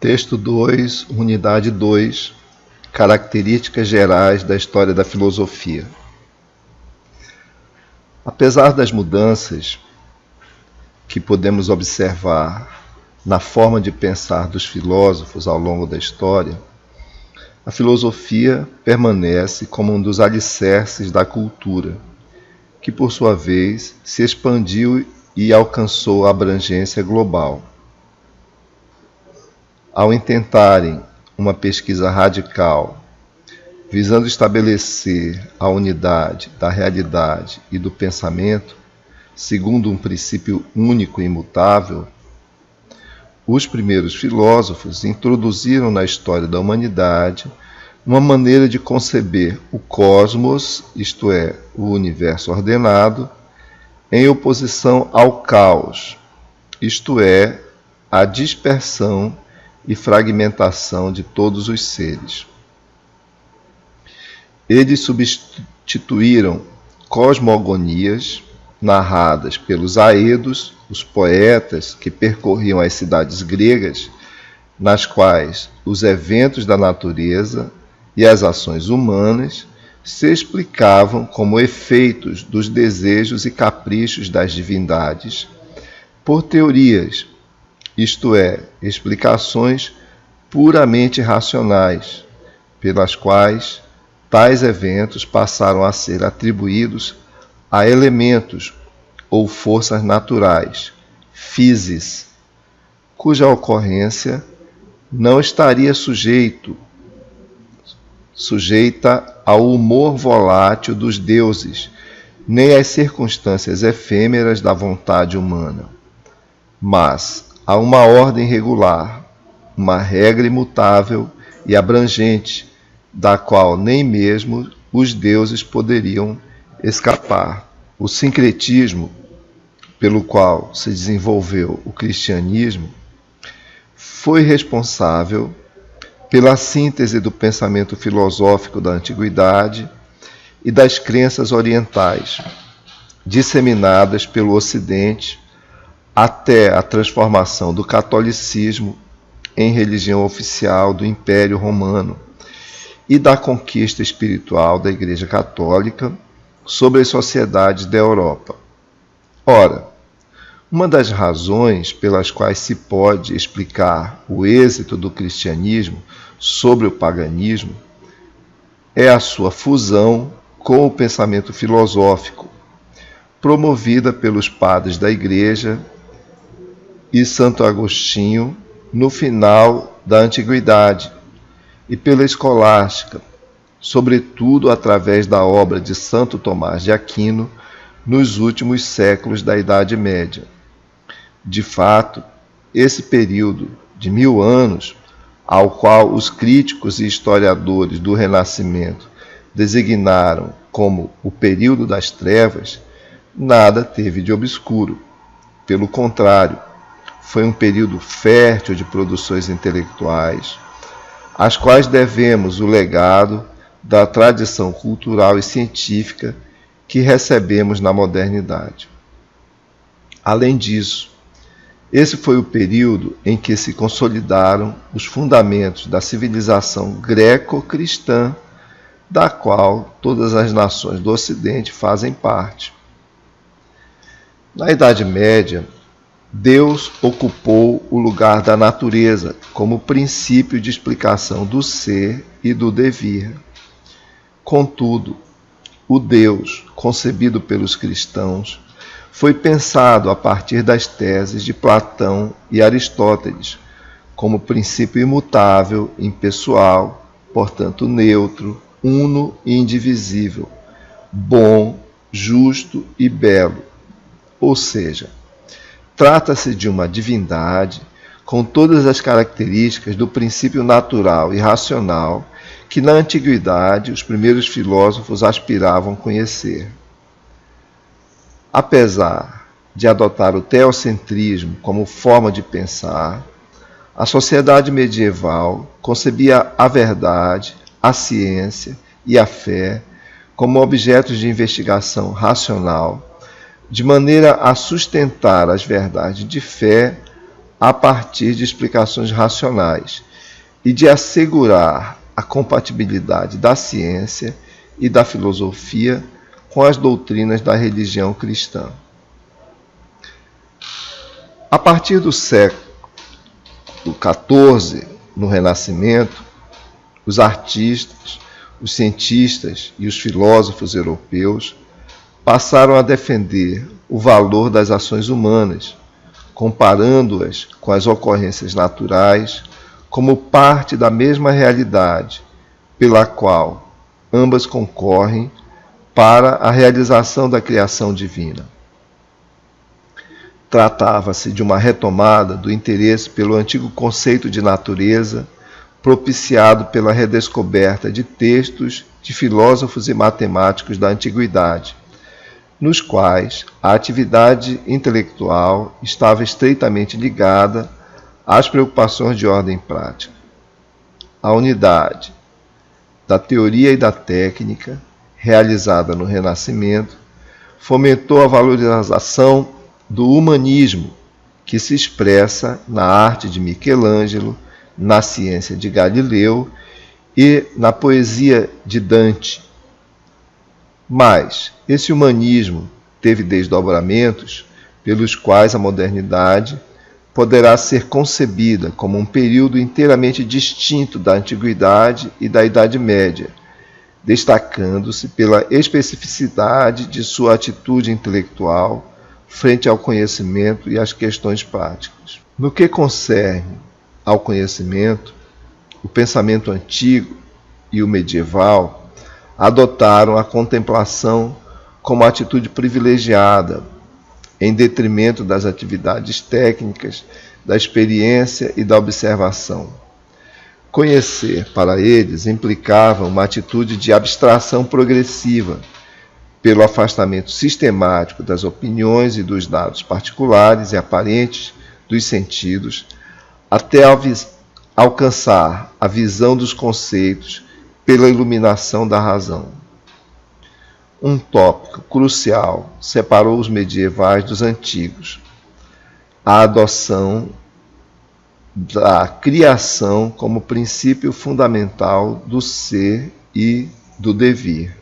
Texto 2, Unidade 2, Características gerais da história da filosofia. Apesar das mudanças que podemos observar na forma de pensar dos filósofos ao longo da história, a filosofia permanece como um dos alicerces da cultura, que por sua vez se expandiu e alcançou a abrangência global. Ao intentarem uma pesquisa radical, visando estabelecer a unidade da realidade e do pensamento, segundo um princípio único e imutável, os primeiros filósofos introduziram na história da humanidade uma maneira de conceber o cosmos, isto é, o universo ordenado, em oposição ao caos, isto é, a dispersão e fragmentação de todos os seres. Eles substituíram cosmogonias narradas pelos aedos, os poetas que percorriam as cidades gregas, nas quais os eventos da natureza e as ações humanas se explicavam como efeitos dos desejos e caprichos das divindades, por teorias, isto é, explicações puramente racionais, pelas quais tais eventos passaram a ser atribuídos a elementos ou forças naturais, physis, cuja ocorrência não estaria sujeita ao humor volátil dos deuses, nem às circunstâncias efêmeras da vontade humana, mas a uma ordem regular, uma regra imutável e abrangente, da qual nem mesmo os deuses poderiam escapar. O sincretismo, pelo qual se desenvolveu o cristianismo, foi responsável pela síntese do pensamento filosófico da antiguidade e das crenças orientais, disseminadas pelo Ocidente, até a transformação do catolicismo em religião oficial do Império Romano e da conquista espiritual da Igreja Católica sobre as sociedades da Europa. Ora, uma das razões pelas quais se pode explicar o êxito do cristianismo sobre o paganismo é a sua fusão com o pensamento filosófico, promovida pelos padres da Igreja e Santo Agostinho no final da Antiguidade e pela escolástica, sobretudo através da obra de Santo Tomás de Aquino nos últimos séculos da Idade Média. De fato, esse período de 1000 anos, ao qual os críticos e historiadores do Renascimento designaram como o período das trevas, nada teve de obscuro. Pelo contrário, foi um período fértil de produções intelectuais, às quais devemos o legado da tradição cultural e científica que recebemos na modernidade. Além disso, esse foi o período em que se consolidaram os fundamentos da civilização greco-cristã, da qual todas as nações do Ocidente fazem parte. Na Idade Média, Deus ocupou o lugar da natureza como princípio de explicação do ser e do devir. Contudo, o Deus, concebido pelos cristãos, foi pensado a partir das teses de Platão e Aristóteles, como princípio imutável, impessoal, portanto neutro, uno e indivisível, bom, justo e belo. Ou seja, trata-se de uma divindade com todas as características do princípio natural e racional que na antiguidade os primeiros filósofos aspiravam conhecer. Apesar de adotar o teocentrismo como forma de pensar, a sociedade medieval concebia a verdade, a ciência e a fé como objetos de investigação racional, de maneira a sustentar as verdades de fé a partir de explicações racionais e de assegurar a compatibilidade da ciência e da filosofia com as doutrinas da religião cristã. A partir do século XIV, no Renascimento, os artistas, os cientistas e os filósofos europeus passaram a defender o valor das ações humanas, comparando-as com as ocorrências naturais como parte da mesma realidade, pela qual ambas concorrem para a realização da criação divina. Tratava-se de uma retomada do interesse pelo antigo conceito de natureza, propiciado pela redescoberta de textos de filósofos e matemáticos da antiguidade, nos quais a atividade intelectual estava estreitamente ligada às preocupações de ordem prática. A unidade da teoria e da técnica, realizada no Renascimento, fomentou a valorização do humanismo, que se expressa na arte de Michelangelo, na ciência de Galileu e na poesia de Dante. Mas esse humanismo teve desdobramentos pelos quais a modernidade poderá ser concebida como um período inteiramente distinto da Antiguidade e da Idade Média, destacando-se pela especificidade de sua atitude intelectual frente ao conhecimento e às questões práticas. No que concerne ao conhecimento, o pensamento antigo e o medieval adotaram a contemplação como atitude privilegiada, em detrimento das atividades técnicas, da experiência e da observação. Conhecer, para eles, implicava uma atitude de abstração progressiva, pelo afastamento sistemático das opiniões e dos dados particulares e aparentes dos sentidos, até alcançar a visão dos conceitos pela iluminação da razão. Um tópico crucial separou os medievais dos antigos: a adoção da criação como princípio fundamental do ser e do devir.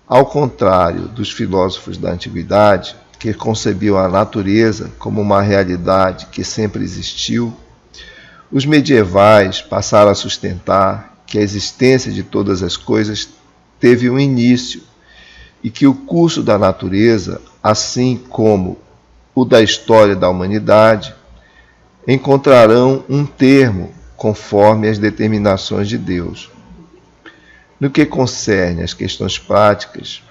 Ao contrário dos filósofos da antiguidade, que concebiam a natureza como uma realidade que sempre existiu, os medievais passaram a sustentar que a existência de todas as coisas teve um início e que o curso da natureza, assim como o da história da humanidade, encontrarão um termo conforme as determinações de Deus. No que concerne às questões práticas,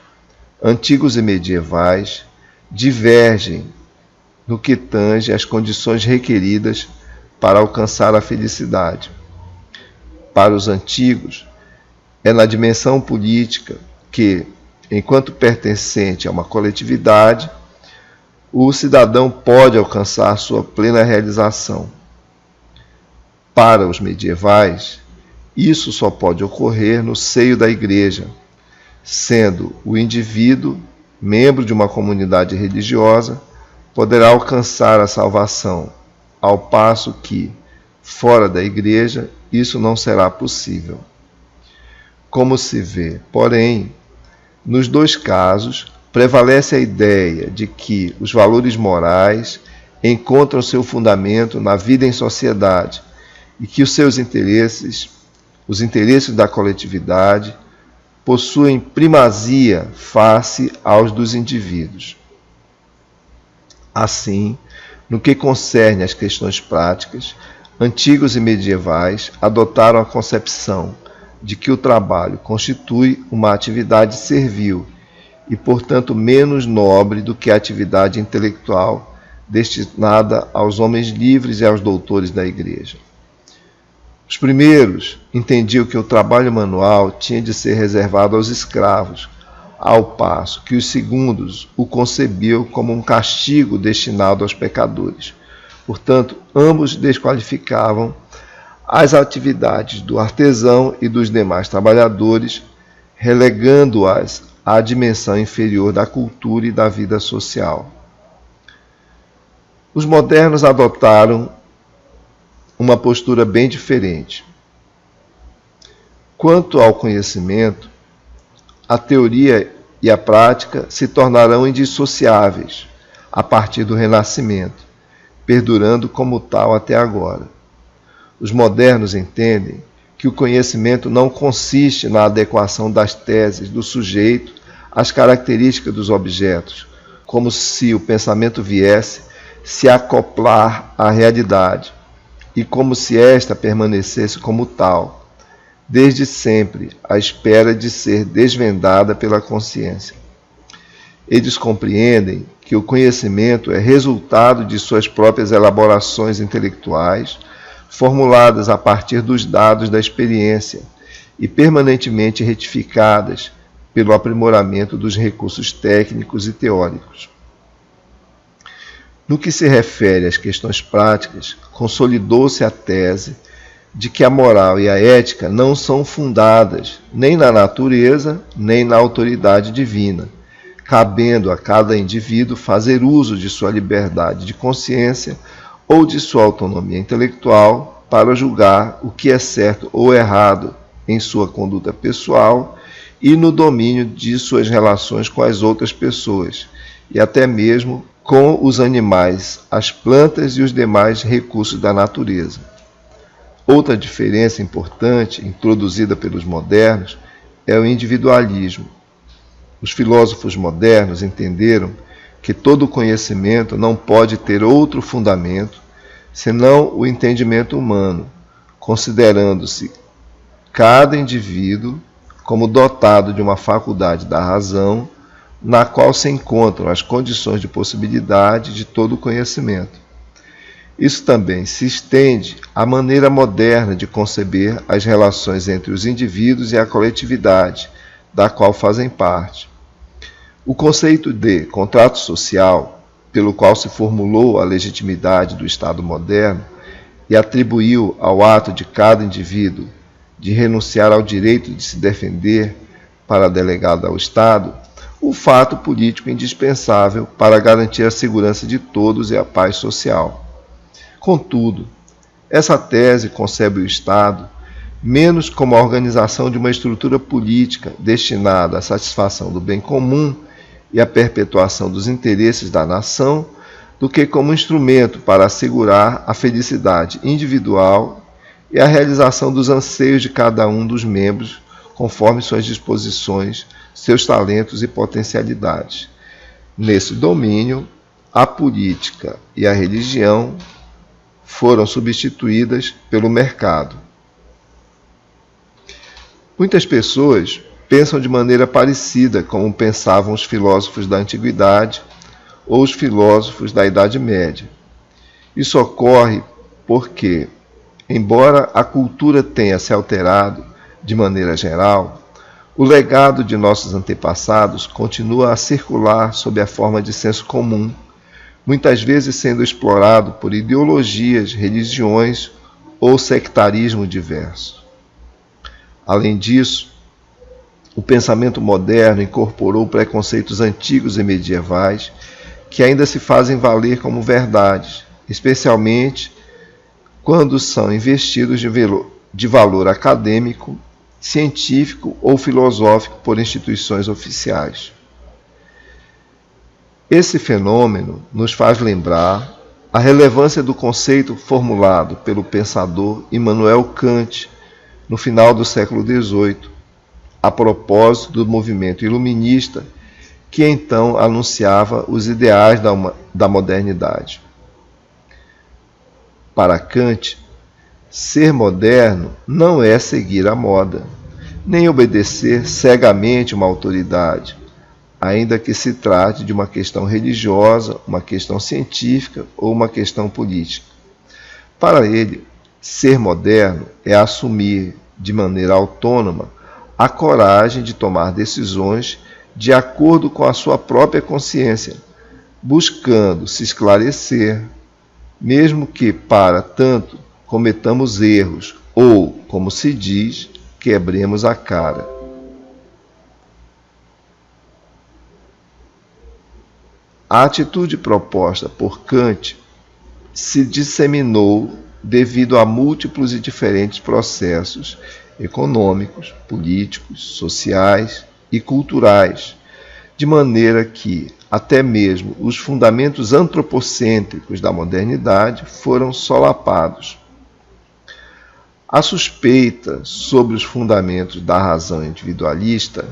antigos e medievais divergem no que tange às condições requeridas para alcançar a felicidade. Para os antigos, é na dimensão política que, enquanto pertencente a uma coletividade, o cidadão pode alcançar sua plena realização. Para os medievais, isso só pode ocorrer no seio da Igreja, sendo o indivíduo, membro de uma comunidade religiosa, poderá alcançar a salvação, ao passo que, fora da Igreja, isso não será possível. Como se vê, porém, nos dois casos, prevalece a ideia de que os valores morais encontram seu fundamento na vida em sociedade e que os seus interesses, os interesses da coletividade, possuem primazia face aos dos indivíduos. Assim, no que concerne às questões práticas, antigos e medievais adotaram a concepção de que o trabalho constitui uma atividade servil e, portanto, menos nobre do que a atividade intelectual destinada aos homens livres e aos doutores da Igreja. Os primeiros entendiam que o trabalho manual tinha de ser reservado aos escravos, ao passo que os segundos o concebiam como um castigo destinado aos pecadores. Portanto, ambos desqualificavam as atividades do artesão e dos demais trabalhadores, relegando-as à dimensão inferior da cultura e da vida social. Os modernos adotaram uma postura bem diferente. Quanto ao conhecimento, a teoria e a prática se tornarão indissociáveis a partir do Renascimento, perdurando como tal até agora. Os modernos entendem que o conhecimento não consiste na adequação das teses do sujeito às características dos objetos, como se o pensamento viesse se acoplar à realidade e como se esta permanecesse como tal, desde sempre à espera de ser desvendada pela consciência. Eles compreendem que o conhecimento é resultado de suas próprias elaborações intelectuais, formuladas a partir dos dados da experiência e permanentemente retificadas pelo aprimoramento dos recursos técnicos e teóricos. No que se refere às questões práticas, consolidou-se a tese de que a moral e a ética não são fundadas nem na natureza, nem na autoridade divina, cabendo a cada indivíduo fazer uso de sua liberdade de consciência ou de sua autonomia intelectual para julgar o que é certo ou errado em sua conduta pessoal e no domínio de suas relações com as outras pessoas, e até mesmo com os animais, as plantas e os demais recursos da natureza. Outra diferença importante introduzida pelos modernos é o individualismo. Os filósofos modernos entenderam que todo conhecimento não pode ter outro fundamento senão o entendimento humano, considerando-se cada indivíduo como dotado de uma faculdade da razão, na qual se encontram as condições de possibilidade de todo o conhecimento. Isso também se estende à maneira moderna de conceber as relações entre os indivíduos e a coletividade, da qual fazem parte. O conceito de contrato social, pelo qual se formulou a legitimidade do Estado moderno e atribuiu ao ato de cada indivíduo de renunciar ao direito de se defender para delegado ao Estado, o fato político indispensável para garantir a segurança de todos e a paz social. Contudo, essa tese concebe o Estado menos como a organização de uma estrutura política destinada à satisfação do bem comum e à perpetuação dos interesses da nação, do que como instrumento para assegurar a felicidade individual e a realização dos anseios de cada um dos membros, conforme suas disposições, seus talentos e potencialidades. Nesse domínio, a política e a religião foram substituídas pelo mercado. Muitas pessoas pensam de maneira parecida como pensavam os filósofos da Antiguidade ou os filósofos da Idade Média. Isso ocorre porque, embora a cultura tenha se alterado de maneira geral, o legado de nossos antepassados continua a circular sob a forma de senso comum, muitas vezes sendo explorado por ideologias, religiões ou sectarismo diverso. Além disso, o pensamento moderno incorporou preconceitos antigos e medievais que ainda se fazem valer como verdades, especialmente quando são investidos de valor acadêmico, científico ou filosófico por instituições oficiais. Esse fenômeno nos faz lembrar a relevância do conceito formulado pelo pensador Immanuel Kant no final do século XVIII, a propósito do movimento iluminista que então anunciava os ideais da modernidade. Para Kant, ser moderno não é seguir a moda, nem obedecer cegamente uma autoridade, ainda que se trate de uma questão religiosa, uma questão científica ou uma questão política. Para ele, ser moderno é assumir de maneira autônoma a coragem de tomar decisões de acordo com a sua própria consciência, buscando se esclarecer, mesmo que, para tanto, cometamos erros ou, como se diz, quebremos a cara. A atitude proposta por Kant se disseminou devido a múltiplos e diferentes processos econômicos, políticos, sociais e culturais, de maneira que até mesmo os fundamentos antropocêntricos da modernidade foram solapados. A suspeita sobre os fundamentos da razão individualista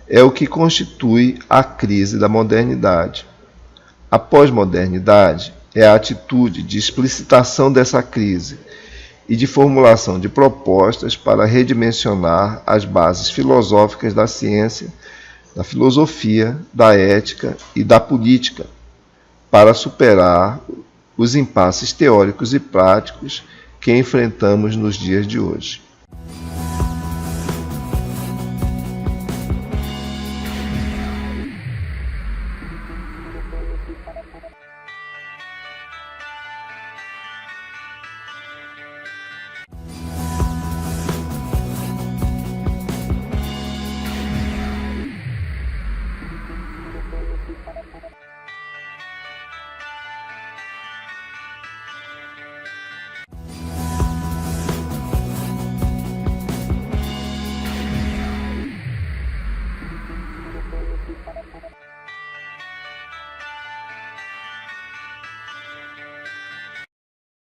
é o que constitui a crise da modernidade. A pós-modernidade é a atitude de explicitação dessa crise e de formulação de propostas para redimensionar as bases filosóficas da ciência, da filosofia, da ética e da política, para superar os impasses teóricos e práticos que enfrentamos nos dias de hoje.